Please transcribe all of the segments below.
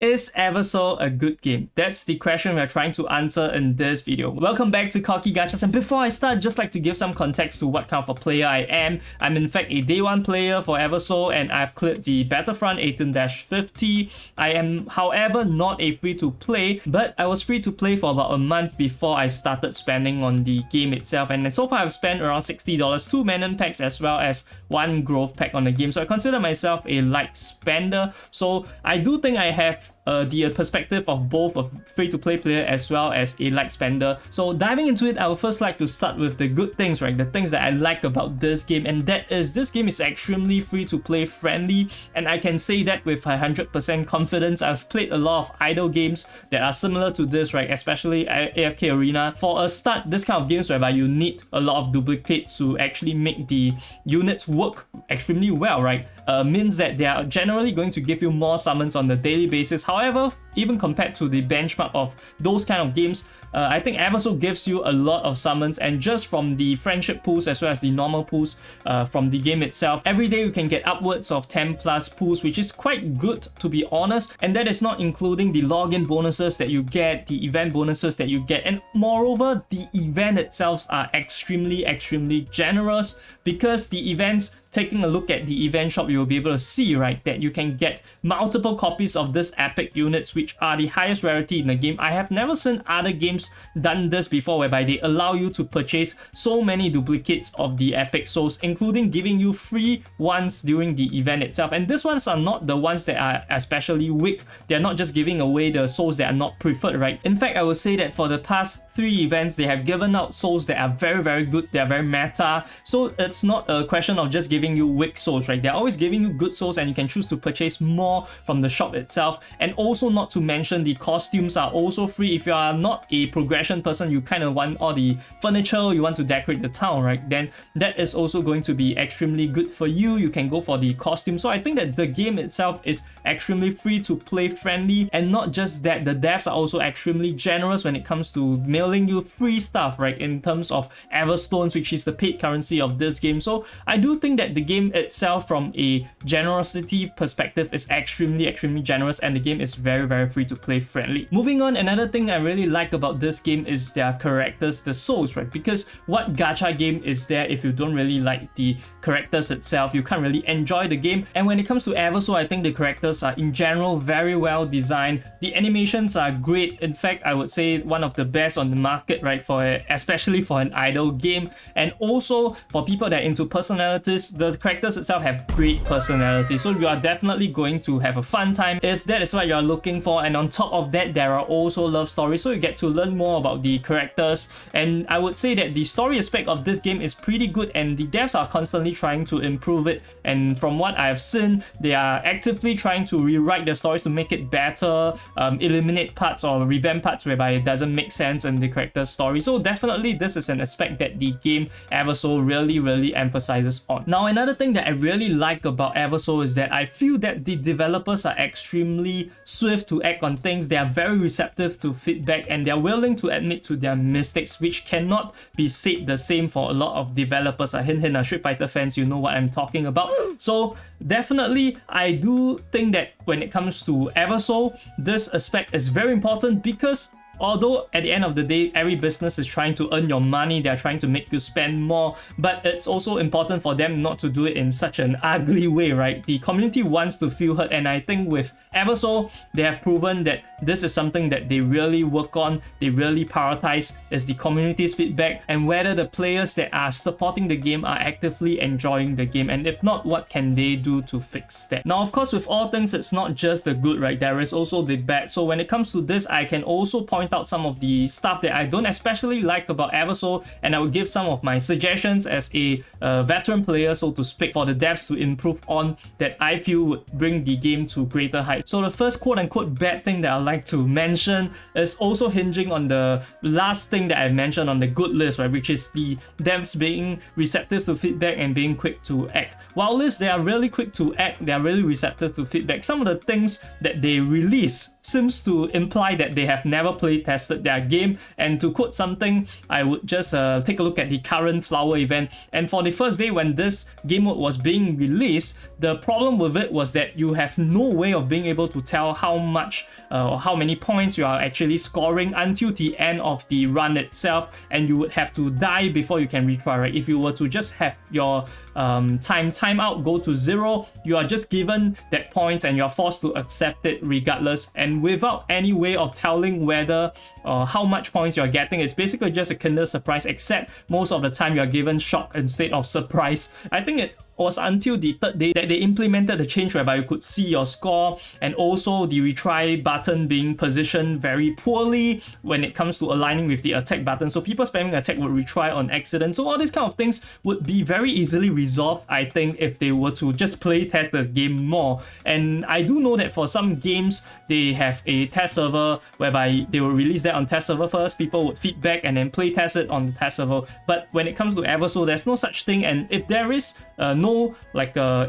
Is Eversoul a good game? That's the question we're trying to answer in this video. Welcome back to Cocky Gachas, and before I start, I'd just like to give some context to what kind of a player I am. I'm in fact a day one player for Eversoul, and I've cleared the Battlefront 18-50. I am, however, not a free-to-play, but I was free to play for about a month before I started spending on the game itself, and so far I've spent around $60, 2 Manon packs as well as 1 growth pack on the game, so I consider myself a light spender. So I do think I have the perspective of both a free-to-play player as well as a light spender. So diving into it, I would first like to start with the good things, right? The things that I like about this game, and that is this game is extremely free-to-play friendly, and I can say that with 100% confidence. I've played a lot of idle games that are similar to this, right? Especially AFK Arena. For a start, this kind of games whereby you need a lot of duplicates to actually make the units work extremely well, right? Means that they are generally going to give you more summons on the daily basis. However, even compared to the benchmark of those kind of games, I think Eversoul gives you a lot of summons, and just from the friendship pools as well as the normal pools from the game itself, every day you can get upwards of 10 plus pools, which is quite good to be honest, and that is not including the login bonuses that you get, the event bonuses that you get, and moreover, the event itself are extremely generous, because the events, taking a look at the event shop, you will be able to see, right, that you can get multiple copies of this epic units, which are the highest rarity in the game. I have never seen other games done this before, whereby they allow you to purchase so many duplicates of the epic souls, including giving you free ones during the event itself. And these ones are not the ones that are especially weak. They're not just giving away the souls that are not preferred, right? In fact, I would say that for the past 3 events, they have given out souls that are very good. They're very meta. So it's not a question of just giving you weak souls, right? They're always giving you good souls, and you can choose to purchase more from the shop itself. And also, not to mention, the costumes are also free. If you are not a progression person, you kind of want all the furniture, you want to decorate the town, right? Then that is also going to be extremely good for you. You can go for the costume. So I think that the game itself is extremely free to play friendly, and not just that, the devs are also extremely generous when it comes to mailing you free stuff, right? In terms of Everstones, which is the paid currency of this game. So I do think that the game itself, from a generosity perspective, is extremely generous, and the game is very free to play friendly. Moving on, another thing I really like about this game is their characters, the souls, right? Because what gacha game is there if you don't really like the characters itself? You can't really enjoy the game. And when it comes to Eversoul, I think the characters are in general very well designed. The animations are great. In fact, I would say one of the best on the market, right? Especially for an idle game. And also for people that are into personalities, the characters itself have great personality. So you are definitely going to have a fun time if that is what you're looking for. And on top of that, there are also love stories, so you get to learn more about the characters. And I would say that the story aspect of this game is pretty good, and the devs are constantly trying to improve it. And from what I have seen, they are actively trying to rewrite the stories to make it better, eliminate parts or revamp parts whereby it doesn't make sense in the character's story. So definitely this is an aspect that the game Eversoul really emphasizes on. Now, another thing that I really like about Eversoul is that I feel that the developers are extremely swift to act on things. They are very receptive to feedback, and they are willing to admit to their mistakes, which cannot be said the same for a lot of developers. Hint, Street Fighter fans, you know what I'm talking about. So definitely, I do think that when it comes to Eversoul, this aspect is very important, because although at the end of the day, every business is trying to earn your money, they're trying to make you spend more, but it's also important for them not to do it in such an ugly way, right? The community wants to feel heard, and I think with Eversoul, they have proven that this is something that they really work on, they really prioritize, is the community's feedback and whether the players that are supporting the game are actively enjoying the game, and if not, what can they do to fix that? Now, of course, with all things, it's not just the good, right? There is also the bad. So when it comes to this, I can also point out some of the stuff that I don't especially like about Eversoul, and I will give some of my suggestions as a veteran player, so to speak, for the devs to improve on, that I feel would bring the game to greater heights. So the first quote-unquote bad thing that I'd like to mention is also hinging on the last thing that I mentioned on the good list, right, which is the devs being receptive to feedback and being quick to act. While they are really quick to act, they are really receptive to feedback, some of the things that they release seems to imply that they have never play tested their game. And to quote something, I would just take a look at the current Flower event, and for the first day when this game mode was being released, the problem with it was that you have no way of being able to tell how much or how many points you are actually scoring until the end of the run itself, and you would have to die before you can retry, right? If you were to just have your timeout go to 0, you are just given that point and you're forced to accept it regardless, and without any way of telling whether how much points you're getting. It's basically just a Kinder Surprise, except most of the time you're given shock instead of surprise. I think it was until the third day that they implemented the change whereby you could see your score, and also the retry button being positioned very poorly when it comes to aligning with the attack button, so people spamming attack would retry on accident. So all these kind of things would be very easily resolved, I think, if they were to just play test the game more. And I do know that for some games they have a test server whereby they will release that on test server first, people would feedback and then play test it on the test server. But when it comes to Eversoul, there's no such thing, and if there is no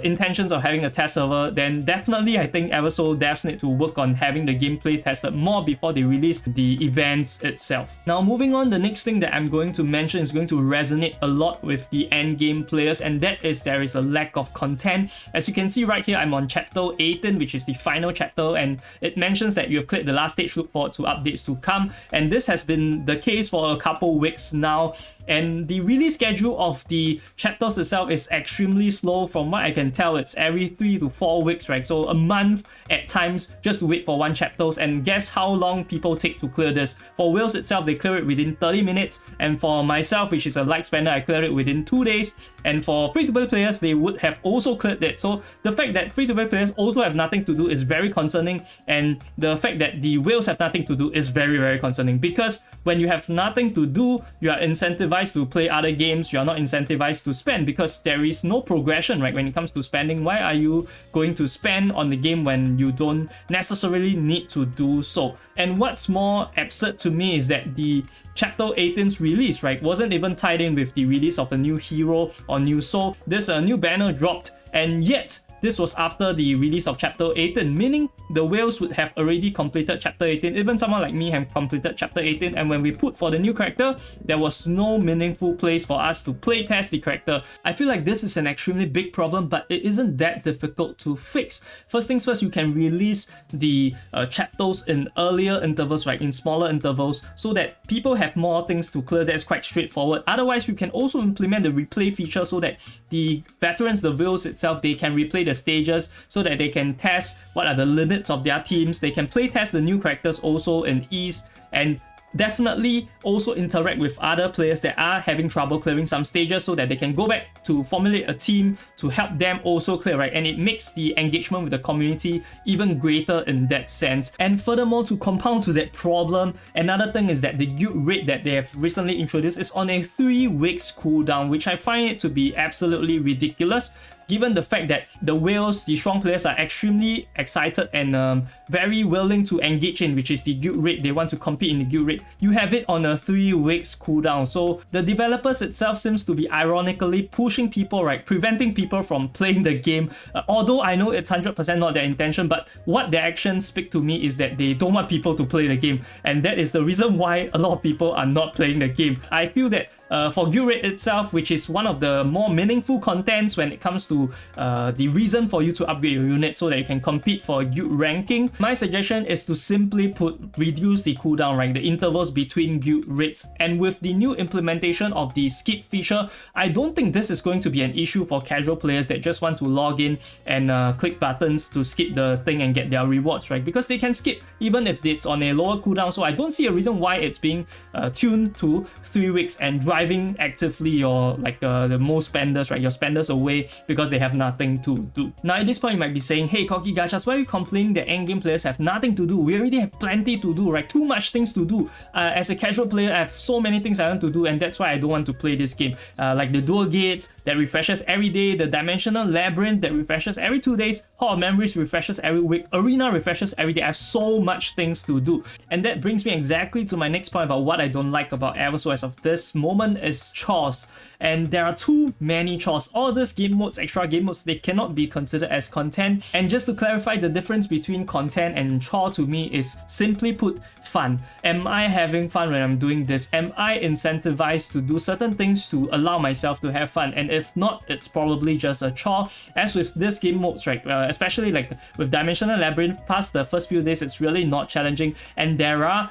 intentions of having a test server, then definitely I think Eversoul devs need to work on having the gameplay tested more before they release the events itself. Now moving on, the next thing that I'm going to mention is going to resonate a lot with the endgame players, and that is there is a lack of content. As you can see right here, I'm on chapter 18, which is the final chapter, and it mentions that you have cleared the last stage, look forward to updates to come, and this has been the case for a couple weeks now. And the release schedule of the chapters itself is extremely slow. From what I can tell, it's every 3 to 4 weeks, right? So a month at times just to wait for one chapters. And guess how long people take to clear this? For Wales itself, they clear it within 30 minutes. And for myself, which is a light spender, I clear it within 2 days. And for free-to-play players, they would have also cleared it. So the fact that free-to-play players also have nothing to do is very concerning. And the fact that the Wales have nothing to do is very, very concerning. Because when you have nothing to do, you are incentivized to play other games, you are not incentivized to spend, because there is no progression, right? When it comes to spending, why are you going to spend on the game when you don't necessarily need to do so? And what's more absurd to me is that the Chapter 18's release, right, wasn't even tied in with the release of a new hero or new soul. There's a new banner dropped, and yet this was after the release of Chapter 18, meaning the Wales would have already completed Chapter 18. Even someone like me have completed Chapter 18, and when we put for the new character, there was no meaningful place for us to play test the character. I feel like this is an extremely big problem, but it isn't that difficult to fix. First things first, you can release the chapters in earlier intervals, right, in smaller intervals, so that people have more things to clear. That's quite straightforward. Otherwise, you can also implement the replay feature so that the veterans, the Wales itself, they can replay the stages so that they can test what are the limits of their teams. They can play test the new characters also in ease, and definitely also interact with other players that are having trouble clearing some stages so that they can go back to formulate a team to help them also clear, right? And it makes the engagement with the community even greater in that sense. And furthermore, to compound to that problem, another thing is that the guild raid that they have recently introduced is on a 3 weeks cooldown, which I find it to be absolutely ridiculous, given the fact that the Wales, the strong players, are extremely excited and very willing to engage in, which is the guild raid. They want to compete in the guild raid. You have it on a 3 weeks cooldown. So the developers itself seems to be ironically pushing people, right, preventing people from playing the game. Although I know it's 100% not their intention, but what their actions speak to me is that they don't want people to play the game. And that is the reason why a lot of people are not playing the game. I feel that for guild raid itself, which is one of the more meaningful contents when it comes to the reason for you to upgrade your unit so that you can compete for guild ranking, my suggestion is to simply reduce the cooldown, right, the intervals between guild raids. And with the new implementation of the skip feature, I don't think this is going to be an issue for casual players that just want to log in and click buttons to skip the thing and get their rewards, right? Because they can skip even if it's on a lower cooldown. So I don't see a reason why it's being tuned to 3 weeks and driving actively your the most spenders, right, your spenders away because they have nothing to do. Now at this point you might be saying, hey Cocky Gachas, why are you complaining that endgame players have nothing to do? We already have plenty to do, right? Too much things to do. As a casual player, I have so many things I want to do, and that's why I don't want to play this game. Like the dual gates that refreshes every day, the dimensional labyrinth that refreshes every 2 days, Hall of Memories refreshes every week, Arena refreshes every day. I have so much things to do. And that brings me exactly to my next point about what I don't like about Eversoul as of this moment. one is chores. And there are too many chores. All these game modes, extra game modes, they cannot be considered as content. And just to clarify, the difference between content and chore to me is simply put fun. Am I having fun when I'm doing this? Am I incentivized to do certain things to allow myself to have fun? And if not, it's probably just a chore. As with this game modes, right, especially like with Dimensional Labyrinth, past the first few days, it's really not challenging. And there are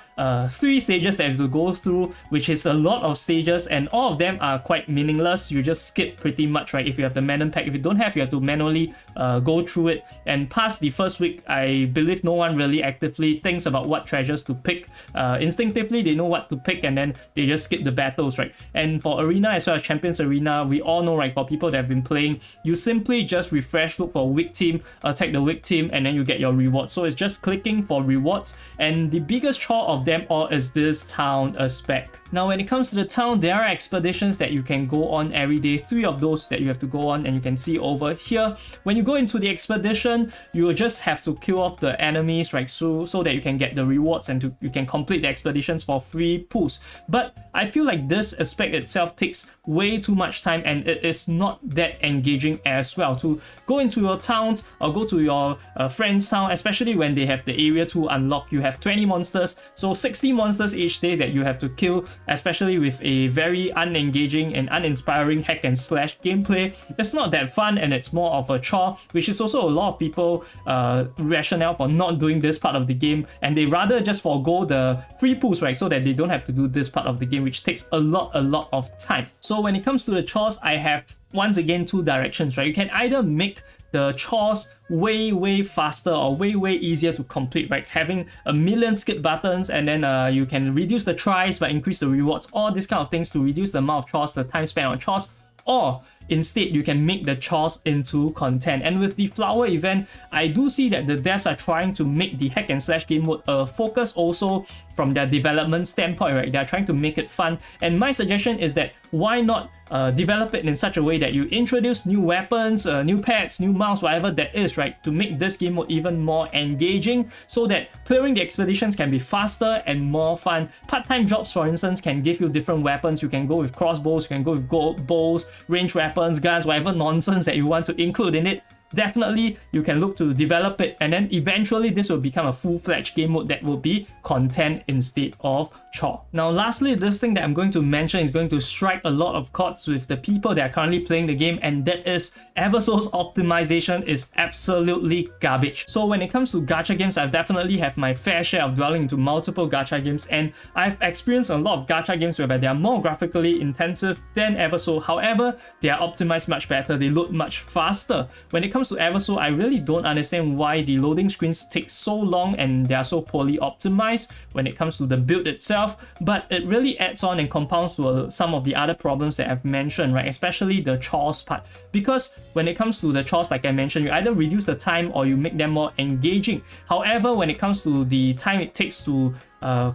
3 stages that you have to go through, which is a lot of stages, and all of them are quite meaningless. You just skip pretty much, right? If you have the Manon pack, if you don't have, you have to manually go through it. And past the first week, I believe no one really actively thinks about what treasures to pick. Instinctively, they know what to pick, and then they just skip the battles, right? And for Arena as well as Champions Arena, we all know, right, for people that have been playing, you simply just refresh, look for a weak team, attack the weak team, and then you get your rewards. So it's just clicking for rewards, and the biggest chore of them all is this town aspect. Now, when it comes to the town, there are expeditions that you can go on every day, 3 of those that you have to go on, and you can see over here. When you go into the expedition, you will just have to kill off the enemies, right, so that you can get the rewards and you can complete the expeditions for free pools. But I feel like this aspect itself takes way too much time, and it is not that engaging as well. To go into your towns or go to your friend's town, especially when they have the area 2 unlocked, you have 20 monsters, so 60 monsters each day that you have to kill, especially with a very unengaging and uninspiring hack and slash gameplay. It's not that fun, and it's more of a chore, which is also a lot of people rationale for not doing this part of the game, and they rather just forego the free pools, right, so that they don't have to do this part of the game, which takes a lot of time. So when it comes to the chores, I have once again 2 directions, right? You can either make the chores way faster or way easier to complete, right? Having a million skip buttons, and then you can reduce the tries but increase the rewards, all these kind of things to reduce the amount of chores, the time spent on chores. Or instead, you can make the chores into content. And with the flower event, I do see that the devs are trying to make the hack and slash game mode a focus also from their development standpoint, right? They're trying to make it fun. And my suggestion is that why not develop it in such a way that you introduce new weapons, new pets, new mouse, whatever that is, right, to make this game mode even more engaging, so that clearing the expeditions can be faster and more fun. Part-time jobs, for instance, can give you different weapons. You can go with crossbows, you can go with bows, ranged weapons, guns, whatever nonsense that you want to include in it. Definitely, you can look to develop it, and then eventually this will become a full-fledged game mode that will be content instead of chore. Now, lastly, this thing that I'm going to mention is going to strike a lot of chords with the people that are currently playing the game, and that is Eversoul's optimization is absolutely garbage. So when it comes to gacha games, I've definitely have my fair share of dwelling into multiple gacha games, and I've experienced a lot of gacha games whereby they are more graphically intensive than Eversoul. However, they are optimized much better, they load much faster. When it comes to Eversoul, I really don't understand why the loading screens take so long and they are so poorly optimized when it comes to the build itself, but it really adds on and compounds to some of the other problems that I've mentioned, right? Especially the chores part, because when it comes to the chores, like I mentioned, you either reduce the time or you make them more engaging. However, when it comes to the time it takes to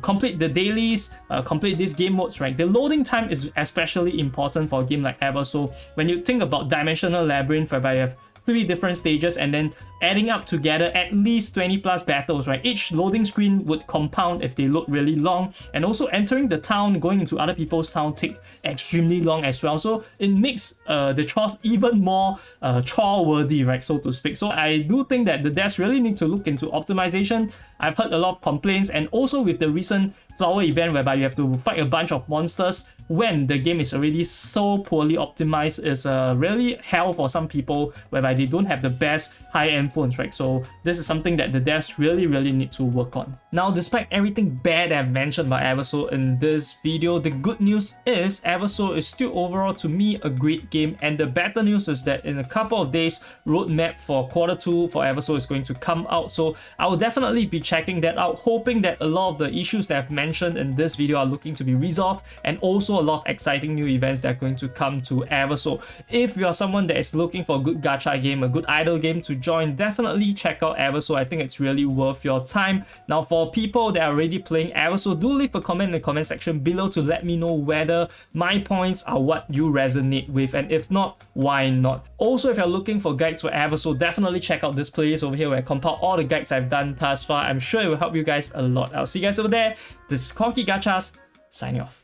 complete the dailies, complete these game modes, right, the loading time is especially important for a game like Eversoul. When you think about Dimensional Labyrinth, whereby you have 3 different stages and then adding up together at least 20 plus battles, right? Each loading screen would compound if they load really long, and also entering the town, going into other people's town take extremely long as well. So it makes the chores even more chore worthy, right, so to speak. So I do think that the devs really need to look into optimization. I've heard a lot of complaints, and also with the recent flower event whereby you have to fight a bunch of monsters when the game is already so poorly optimized is really hell for some people, whereby they don't have the best high-end phones, right? So this is something that the devs really need to work on. Now, despite everything bad I've mentioned about Eversoul in this video, the good news is Eversoul is still overall to me a great game, and the better news is that in a couple of days, roadmap for Q2 for Eversoul is going to come out. So I will definitely be checking that out, hoping that a lot of the issues that I've mentioned in this video are looking to be resolved, and also a lot of exciting new events that are going to come to Eversoul. If you are someone that is looking for a good gacha game, a good idle game to join, definitely check out Eversoul. I think it's really worth your time. Now, for people that are already playing Eversoul, do leave a comment in the comment section below to let me know whether my points are what you resonate with, and if not, why not. Also, if you're looking for guides for Eversoul, definitely check out this playlist over here where I compile all the guides I've done thus far. I'm sure it will help you guys a lot. I'll see you guys over there. This is Corky Gachas, signing off.